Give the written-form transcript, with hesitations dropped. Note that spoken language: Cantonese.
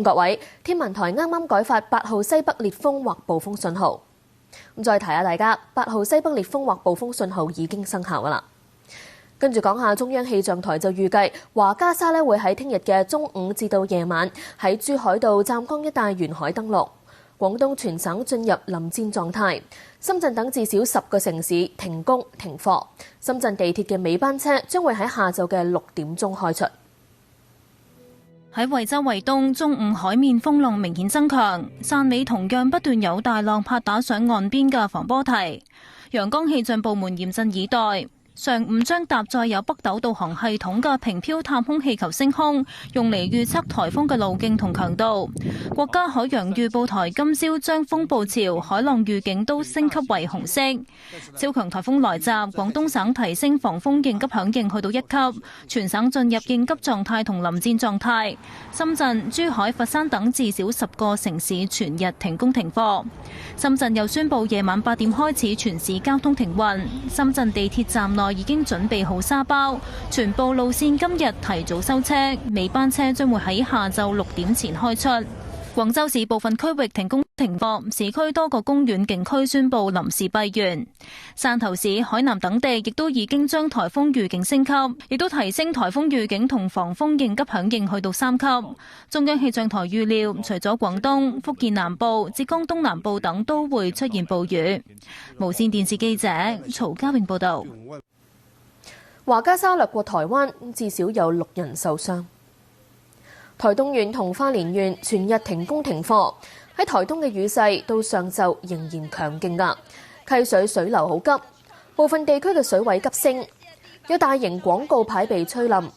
各位，天文台啱啱改發8號西北烈風或暴風信號。再提下大家，8號西北烈風或暴風信號已經生效㗎啦。跟住講下中央氣象台就預計華嘉沙會喺聽日嘅中午至到夜晚喺珠海到湛江一帶沿海登陸，廣東全省進入臨戰狀態，深圳等至少10個城市停工停課。深圳地鐵嘅尾班車將會喺下晝嘅6點鐘開出。喺惠州惠東，中午海面風浪明顯增強，汕尾同樣不斷有大浪拍打上岸邊嘅防波堤。陽江氣象部門嚴陣以待，上午將搭載有北斗導航系統嘅平飄探空氣球升空，用嚟預測颱風嘅路徑同強度。國家海洋預報台今朝將風暴潮、海浪預警都升級為紅色。超強颱風來襲，廣東省提升防風應急響應去到1級，全省進入應急狀態同臨戰狀態。深圳、珠海、佛山等至少10個城市全日停工停課。深圳又宣布夜晚8點開始全市交通停運。深圳地鐵站內已經準備好沙包，全部路線今日提早收車，尾班車將會喺下晝6點前開出。廣州市部分區域停工停課，市區多個公園景區宣布臨時閉園。汕頭市、海南等地亦都已經將颱風預警升級，亦都提升颱風預警同防風應急響應去到3級。中央氣象台預料，除咗廣東、福建南部、浙江東南部等都會出現暴雨。無線電視記者曹家永報道。華嘉沙掠過台灣，至少有6人受傷。台東縣同花蓮縣全日停工停課。喺台東嘅雨勢到上晝仍然強勁㗎，溪水水流好急，部分地區嘅水位急升，有大型廣告牌被吹冧，